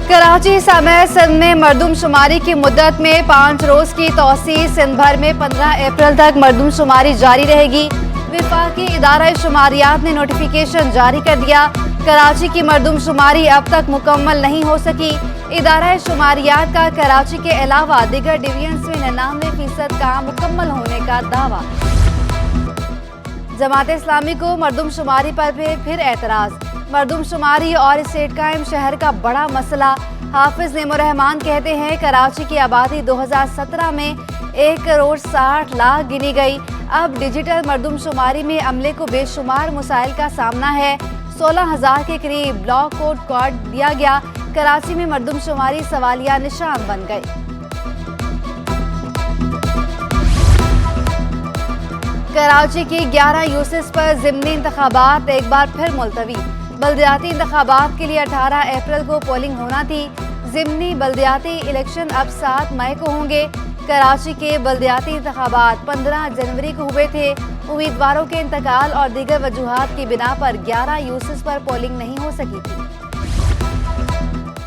कराची समेत सिंध में मरदमशुमारी की मुद्दत में 5 रोज की तौसीह। सिंध भर में 15 अप्रैल तक मरदमशुमारी जारी रहेगी। विफाकी इदारा शुमारियात ने नोटिफिकेशन जारी कर दिया। कराची की मरदमशुमारी अब तक मुकम्मल नहीं हो सकी। इदारा शुमारियात का कराची के अलावा दीगर डिवीजन्स में 99% काम मुकम्मल होने का दावा। जमात इस्लामी को मरदमशुमारी पर फिर एतराज़। मरदमशुमारी और स्टेट कायम शहर का बड़ा मसला। हाफिज नेमुर रहमान कहते हैं कराची की आबादी 2017 में 1,60,00,000 गिनी गई। अब डिजिटल मरदमशुमारी में अमले को बेशुमार मसाइल का सामना है। 16,000 के करीब ब्लॉक कोड दिया गया। कराची में मरदमशुमारी सवालिया निशान बन गई। कराची की 11 यूसिस पर ज़िमनी इंतखाबात एक बार फिर मुलतवी। बल्दियाती इंतखाबात के लिए 18 अप्रैल को पोलिंग होना थी। ज़िमनी बल्दियाती इलेक्शन अब 7 मई को होंगे। कराची के बल्दियाती इंतखाबात 15 जनवरी को हुए थे। उम्मीदवारों के इंतकाल और दीगर वजूहात की बिना पर 11 यूसिस पर पोलिंग नहीं हो सकी थी।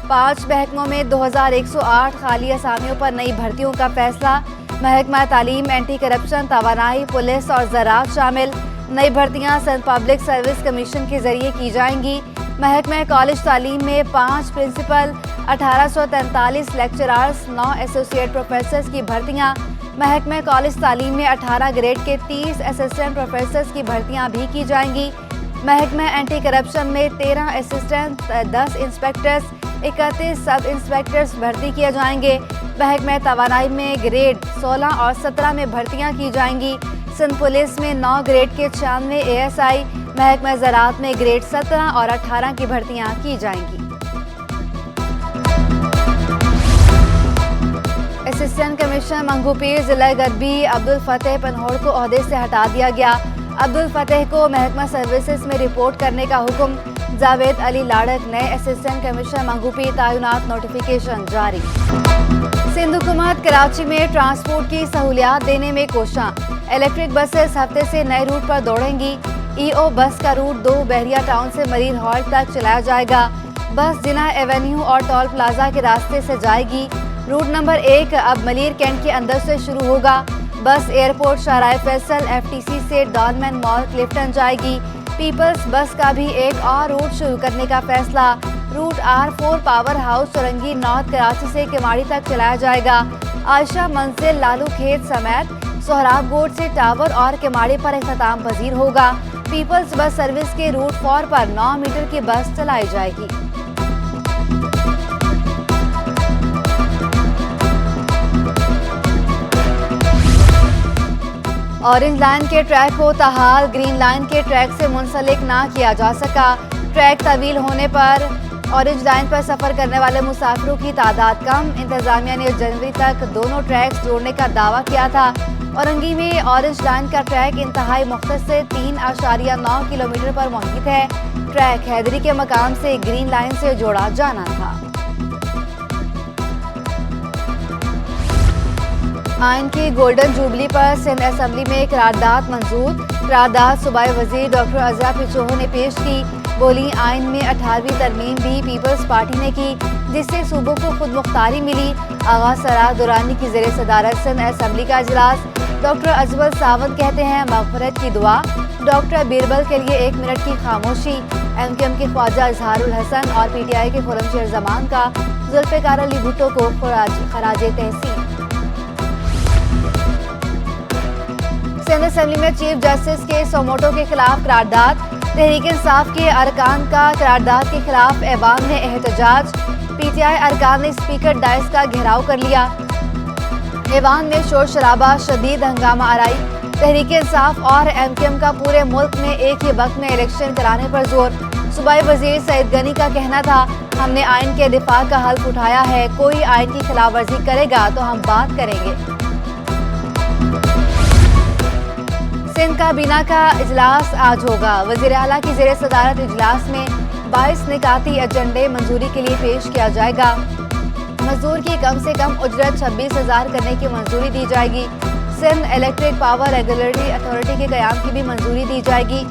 5 महकमों में 2108 खाली असामियों पर नई भर्तियों का फैसला। महकमा तालीम, एंटी करप्शन, तवानाई, पुलिस और ज़राअत शामिल। नई भर्तियां सिंध पब्लिक सर्विस कमीशन के जरिए की जाएंगी। महकमा कॉलेज तालीम में 5 प्रिंसिपल, 1843 लेक्चरर्स, 9 एसोसिएट प्रोफेसर्स की भर्तियां। महकमा कॉलेज तालीम में 18 ग्रेड के 30 असिस्टेंट प्रोफेसर्स की भर्तियां भी की जाएंगी। महकमा एंटी करप्शन में 13 असिस्टेंट, 10 इंस्पेक्टर्स, 31 सब इंस्पेक्टर्स भर्ती किए जाएंगे। महकमा तवानाई में ग्रेड 16 और 17 में भर्तियां की जाएंगी। सिंध पुलिस में 9 ग्रेड के 96 ASI, महकमा ज़राअत में ग्रेड 17 और 18 की भर्तियां की जाएंगी। असिस्टेंट कमिश्नर मंगूपीर जिला गरबी अब्दुल फतेह पनहोड़ को ओहदे से हटा दिया गया। अब्दुल फतेह को महकमा सर्विसेज में रिपोर्ट करने का हुक्म। जावेद अली लाड़क नए असिस्टेंट कमिश्नर मंगूपीर, तायुनात नोटिफिकेशन जारी। सिंध हुकूमत कराची में ट्रांसपोर्ट की सहूलियात देने में कोशां। इलेक्ट्रिक बसेस हफ्ते से नए रूट पर दौड़ेंगी। EO बस का रूट 2 बहरिया टाउन से मरीर हॉल तक चलाया जाएगा। बस जिना एवेन्यू और टोल प्लाजा के रास्ते से जाएगी। रूट नंबर 1 अब मलीर कैंट के अंदर से शुरू होगा। बस एयरपोर्ट शाहराय फैसल FTC से डॉलमैन मॉल क्लिफ्टन जाएगी। पीपल्स बस का भी एक और रूट शुरू करने का फैसला। Route R4 power house Chowrangi north Karachi से किमाड़ी तक चलाया जाएगा। आयशा मंजिल लालू खेत समेत सोहराब गोड से टावर और किमाड़ी पर इख्तिताम पजीर होगा। पीपल्स बस सर्विस के रूट 4 पर 9 मीटर की बस चलाई जाएगी। ऑरेंज लाइन के ट्रैक को ताहाल ग्रीन लाइन के ट्रैक से मुंसलिक ना किया जा सका। ट्रैक तवील होने पर ऑरेंज लाइन पर सफर करने वाले मुसाफिरों की तादाद कम। इंतजामिया ने जनवरी तक दोनों ट्रैक्स जोड़ने का दावा किया था। औरंगी में ऑरेंज लाइन का ट्रैक इंतहाई मुख्तसर 3.9 किलोमीटर पर मौजूद है। ट्रैक हैदरी के मकाम से ग्रीन लाइन से जोड़ा जाना था। आइन की गोल्डन जुबली पर सिंध असम्बली में करारदाद मंजूर। करारदाद सूबाई वजीर डॉक्टर अज़रा पिचोहो ने पेश की। बोली आइन में 18वीं तरमीम भी पीपल्स पार्टी ने की, जिससे सूबों को खुद मुख्तारी मिली। आगा सरार दुरानी की ज़ेर सदारत सिंध असम्बली का इजलास। डॉक्टर अजमल सावंत कहते हैं मग़फ़िरत की दुआ। डॉक्टर बीरबल के लिए 1 मिनट की खामोशी। MQM के ख्वाजा इजहारुल हसन और PTI के खुर्रमशेर जमान का जुल्फ़िकार अली भुट्टो को खराज तहसीन। सिंध असम्बली में चीफ जस्टिस के सोमोटो के खिलाफ करारदाद। तहरीक इंसाफ के अरकान का करारदाद के खिलाफ ऐवान में एहतजाज। PTI अरकान ने स्पीकर डाइस का घेराव कर लिया। ऐवान में शोर शराबा, शदीद हंगामा आराई। तहरीक इंसाफ और MQM का पूरे मुल्क में एक ही वक्त में इलेक्शन कराने पर जोर। सूबाई वजीर सईद गनी का कहना था, हमने आइन के दिफा का हल्फ उठाया है। कोई आइन की खिलाफ वर्जी करेगा तो हम बात करेंगे। सिंध काबीना का इजलास आज होगा। वज़ीर आला की ज़ेर सदारत इजलास में 22 निकाती एजेंडे मंजूरी के लिए पेश किया जाएगा। मजदूर की कम से कम उजरत 26,000 करने की मंजूरी दी जाएगी। Sindh electric power regulatory authority के क़याम की भी मंजूरी दी जाएगी।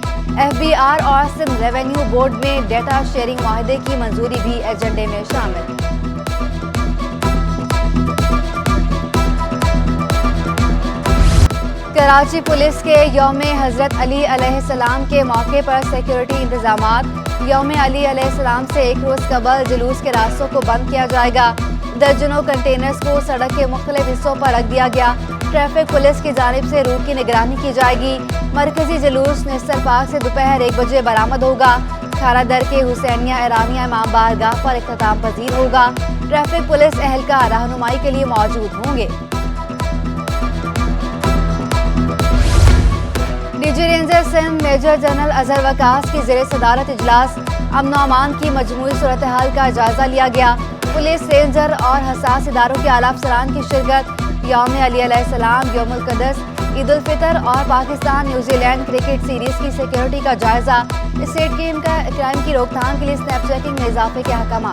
FBR और सिंध रेवेन्यू बोर्ड में डेटा शेयरिंग माहदे की मंजूरी भी एजेंडे में शामिल। कराची पुलिस के यौम हज़रत अली अलैहिस्सलाम के मौके पर सिक्योरिटी इंतजामात। यौम अली अलैहिस्सलाम से एक रोज़ कबल जुलूस के रास्तों को बंद किया जाएगा। दर्जनों कंटेनर्स को सड़क के मुख्तलिफ हिस्सों पर रख दिया गया। ट्रैफिक पुलिस की जानिब से रूट की निगरानी की जाएगी। मरकजी जुलूस निस्तर पार्क से दोपहर 1 बजे बरामद होगा। खारा दर के हुसैनिया ईरानिया इमाम बारगाह पर इख्तिताम पजीर होगा। ट्रैफिक पुलिस एहलकार रहनुमाई के लिए मौजूद होंगे। DG ranger Sindh major general Azhar Waqas की ज़ेर सदारत इजलास अमन व अमान की मजमूई सूरत हाल का जायजा लिया गया। पुलिस, रेंजर और हसास इदारों के आला अफसरान की शिरकत। यौम अली अलैहिस्सलाम, यौमुल क़ुद्स, ईद उल फितर और पाकिस्तान न्यूजीलैंड क्रिकेट सीरीज की सिक्योरिटी का जायजा। स्टेट क्राइम की रोकथाम के लिए स्नैप चेकिंग में इजाफे के अहकाम।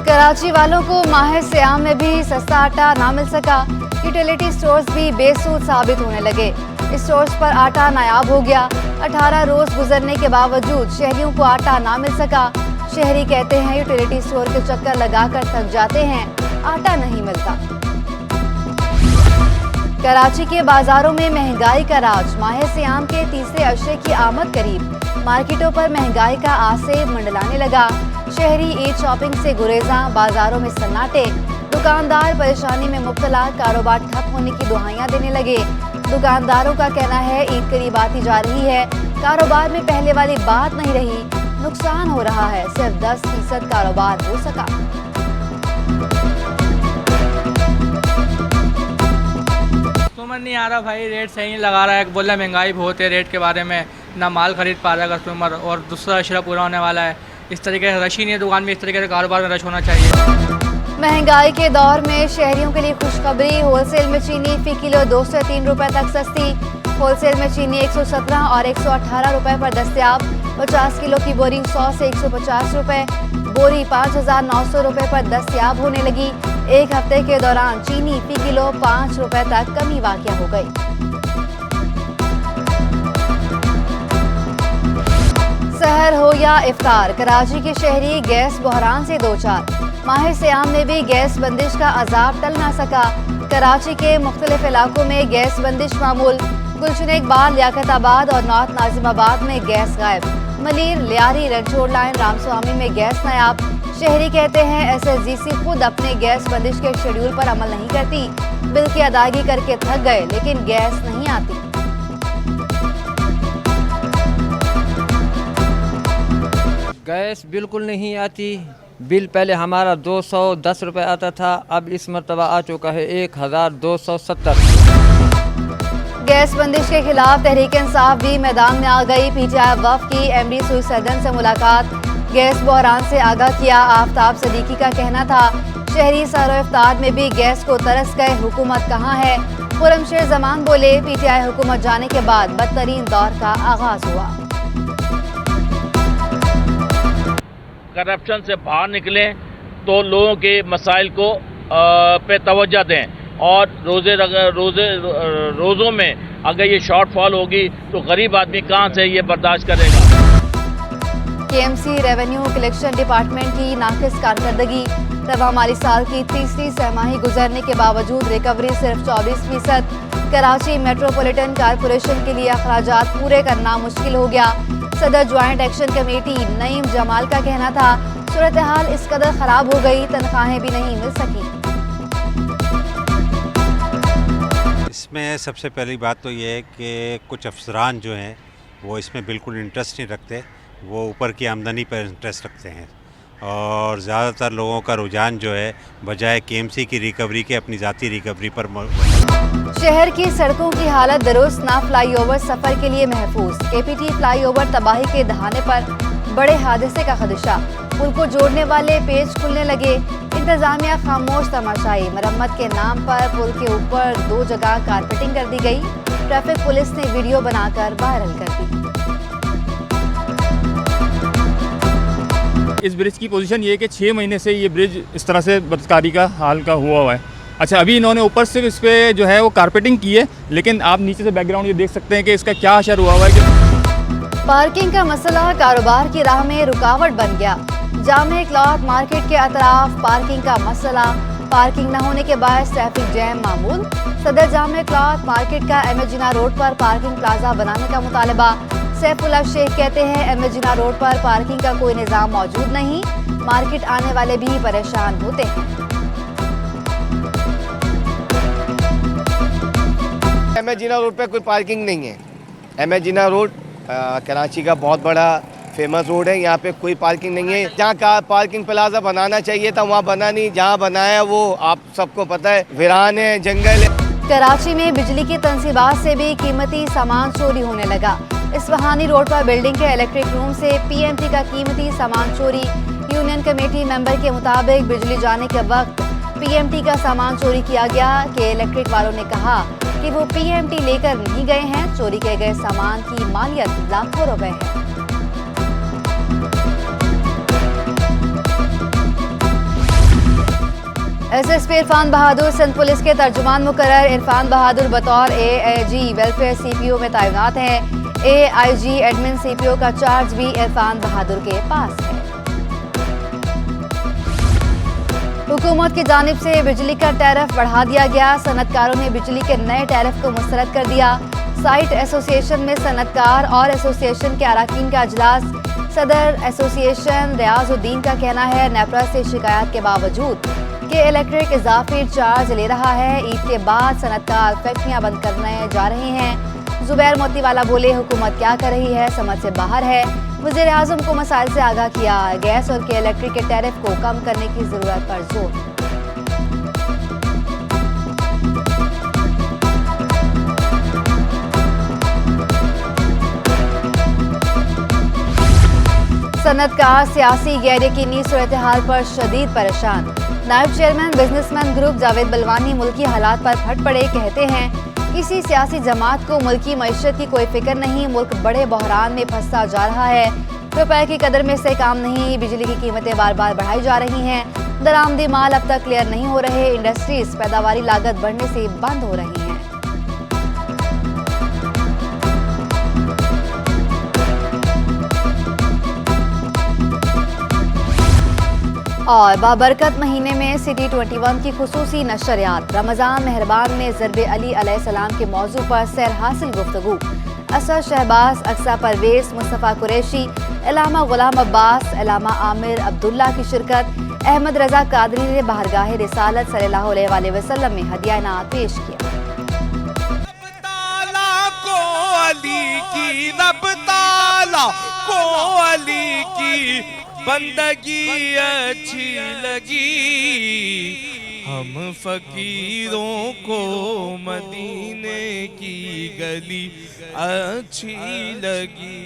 कराची वालों को माह सियाम में भी सस्ता आटा ना मिल सका। यूटिलिटी स्टोर्स भी बेसूद साबित होने लगे। स्टोर्स पर आटा नायाब हो गया। 18 रोज गुजरने के बावजूद शहरियों को आटा ना मिल सका। शहरी कहते हैं यूटिलिटी स्टोर के चक्कर लगाकर थक जाते हैं, आटा नहीं मिलता। कराची के बाजारों में महंगाई का राज। माह सियाम के तीसरे अशरे की आमद करीब। मार्केटों पर महंगाई का आसेब मंडलाने लगा। शहरी ईद शॉपिंग से गुरेजा, बाजारों में सन्नाटे। दुकानदार परेशानी में मुब्तला, कारोबार ठप होने की दुहाइयां देने लगे। दुकानदारों का कहना है ईद करीब आती जा रही है, कारोबार में पहले वाली बात नहीं रही, नुकसान हो रहा है, सिर्फ 10% कारोबार हो सका। कस्टमर नहीं आ रहा भाई, रेट सही नहीं लगा रहा है। बोल रहा है महंगाई बहुत है, रेट के बारे में ना माल खरीद पा रहा है कस्टमर, और दूसरा अशरा पूरा होने वाला है। इस तरीके से रश ही नहीं है दुकान में, इस तरीके से कारोबार में रश होना चाहिए। महंगाई के दौर में शहरियों के लिए खुशखबरी। होलसेल में चीनी फी किलो 2 से 3 रुपए तक सस्ती। होलसेल में चीनी 117 और 118 रुपए पर दस्तयाब। 50 किलो की बोरी 100 से 150 रुपए, बोरी 5,900 रुपए पर दस्तयाब होने लगी। एक हफ्ते के दौरान चीनी फी किलो 5 रुपए तक कमी वाक़या हो गई। सहर हो या इफ्तार, कराची के शहरी गैस बहरान से दो चार। माह सियाम में भी गैस बंदिश का अजाब टल ना सका। कराची के मुख्तलिफ इलाकों में गैस बंदिश मामूल। गुलशन इकबाल, लियाकताबाद और नॉर्थ नाजिमाबाद में गैस गायब। मलीर, लियारी, रनछोड़ लाइन, रामस्वामी में गैस नायाब। शहरी कहते हैं SSGC खुद अपने गैस बंदिश के शेड्यूल पर अमल नहीं करती। बिल की अदायगी करके थक गए, लेकिन गैस नहीं आती। गैस बिल्कुल नहीं आती। बिल पहले हमारा 210 रुपये आता था, अब इस मरतबा आ चुका है 1270। गैस बंदिश के खिलाफ तहरीक इंसाफ भी मैदान में आ गई। PTI वफ़ की MD सुई सदन से मुलाकात, गैस बहरान से आगाह किया। आफ्ताब सदीकी का कहना था शहरी सहर इफ्तार में भी गैस को तरस गए, हुकूमत कहाँ है। खुरमशेर जमान बोले PTI हुकूमत जाने के बाद बदतरीन दौर का आगाज हुआ। करप्शन से बाहर निकलें तो लोगों के मसाइल को पे तवज्जो दें, और रोज़ों में अगर ये शॉर्टफॉल होगी तो गरीब आदमी कहाँ से ये बर्दाश्त करेगा। KMC रेवेन्यू कलेक्शन डिपार्टमेंट की नाकिस कारकर्दगी। रवा माली साल की तीसरी सहमाही गुजरने के बावजूद रिकवरी सिर्फ 24%। कराची मेट्रोपॉलिटन कारपोरेशन के लिए अखराजात पूरे करना मुश्किल हो गया। सदर joint action committee Naeem Jamal का कहना था सूरत हाल इस कदर खराब हो गई, तनख्वाहें भी नहीं मिल सकी। इसमें सबसे पहली बात तो ये है कि कुछ अफसरान जो हैं वो इसमें बिल्कुल इंटरेस्ट नहीं रखते, वो ऊपर की आमदनी पर इंटरेस्ट रखते हैं, और ज़्यादातर लोगों का रुझान जो है बजाय KMC की रिकवरी के अपनी ज़ाती रिकवरी पर। शहर की सड़कों की हालत दुरुस्त ना, फ्लाईओवर सफर के लिए महफूज। KPT फ्लाईओवर तबाही के दहाने पर बड़े हादसे का खदशा। पुल को जोड़ने वाले पेज खुलने लगे, इंतजामिया खामोश तमाशाई। मरम्मत के नाम पर पुल के ऊपर 2 जगह कारपेटिंग कर दी गई। ट्रैफिक पुलिस ने वीडियो बनाकर वायरल कर दी। इस ब्रिज की पोजीशन ये है कि 6 महीने से ये ब्रिज इस तरह से बदकारी का हाल का हुआ है। अच्छा, अभी इन्होंने ऊपर से इस पर जो है वो कारपेटिंग की है, लेकिन आप नीचे से बैकग्राउंड ये देख सकते हैं कि इसका क्या असर हुआ है कि पार्किंग का मसला कारोबार की राह में रुकावट बन गया। जामे क्लॉथ मार्केट के अतराफ पार्किंग का मसला, पार्किंग न होने के बाद ट्रैफिक जैम मामूल। सदर जामे क्लॉथ मार्केट का एमएजीना रोड पर पार्किंग प्लाजा बनाने का मुतालबा। सैफुल्ला शेख कहते हैं एमएजीना रोड पर पार्किंग का कोई निज़ाम मौजूद नहीं, मार्केट आने वाले भी परेशान होते हैं। एमएजीना रोड पे कोई पार्किंग नहीं है। एमएजीना रोड कराची का बहुत बड़ा फेमस रोड है, यहाँ पे कोई पार्किंग नहीं है। जहाँ का पार्किंग प्लाजा बनाना चाहिए था वहाँ बना नहीं, जहाँ बनाया वो आप सबको पता है वीरान है, जंगल है। कराची में बिजली की तंसीबात से भी कीमती सामान चोरी होने लगा। इस्फहानी रोड पर बिल्डिंग के इलेक्ट्रिक रूम से पीएमटी का कीमती सामान चोरी। यूनियन कमेटी मेंबर के मुताबिक बिजली जाने के वक्त पीएमटी का सामान चोरी किया गया कि इलेक्ट्रिक वालों ने कहा कि वो पीएमटी लेकर नहीं गए हैं। चोरी किए गए सामान की मालियत लाखों रुपए है। एसएसपी इरफान बहादुर सिंध पुलिस के तर्जुमान मुकर्रर। इरफान बहादुर बतौर एआईजी वेलफेयर सीपीओ में तैनात हैं। एआईजी एडमिन सीपीओ का चार्ज भी इरफान बहादुर के पास है। हुकूमत की जानिब से बिजली का टैरिफ बढ़ा दिया गया। सनतकारों ने बिजली के नए टैरिफ को मुस्तरद कर दिया। साइट एसोसिएशन में सनतकार और एसोसिएशन के अरकान का अजलास। सदर एसोसिएशन रियाजुद्दीन का कहना है नेपरा से शिकायत के बावजूद कि इलेक्ट्रिक इजाफी चार्ज ले रहा है। ईद के बाद सनतकार फैक्ट्रियां बंद करने जा रहे हैं। जुबैर मोतीवाला बोले हुकूमत क्या कर रही है समझ से बाहर है। वज़ीर आज़म को मसाइल से आगाह किया। गैस और के इलेक्ट्रिक के टैरिफ को कम करने की जरूरत पर जोर। सनतकार सियासी गैर यकीनी सूरत हाल पर शदीद परेशान। नायब chairman businessman group Javed Balwani मुल्की हालात पर फट पड़े। कहते हैं किसी सियासी जमात को मुल्की मईशत की कोई फिक्र नहीं, मुल्क बड़े बहरान में फंसता जा रहा है। रुपए की कदर में से काम नहीं, बिजली की कीमतें बार बार बढ़ाई जा रही हैं। दरामदी माल अब तक क्लियर नहीं हो रहे। इंडस्ट्रीज पैदावारी लागत बढ़ने से बंद हो रही हैं। और बाबरकत महीने में सिटी 21 की खुसूसी नशरियात। रमज़ान मेहरबान में ज़रबे अली अलैहिस्सलाम के मौजू पर सैर हासिल गुफ्तगू। असद शहबाज, अक्सा परवेज, मुस्तफ़ा कुरैशी, इलामा गुलाम अब्बास, इलामा आमिर अब्दुल्ला की शिरकत। अहमद रजा कादरी ने बारगाह रिसालत सल्लल्लाहु अलैहि वसल्लम में हदिया इनात पेश किया। बंदगी अच्छी लगी, हम फकीरों को मदीने की गली अच्छी लगी।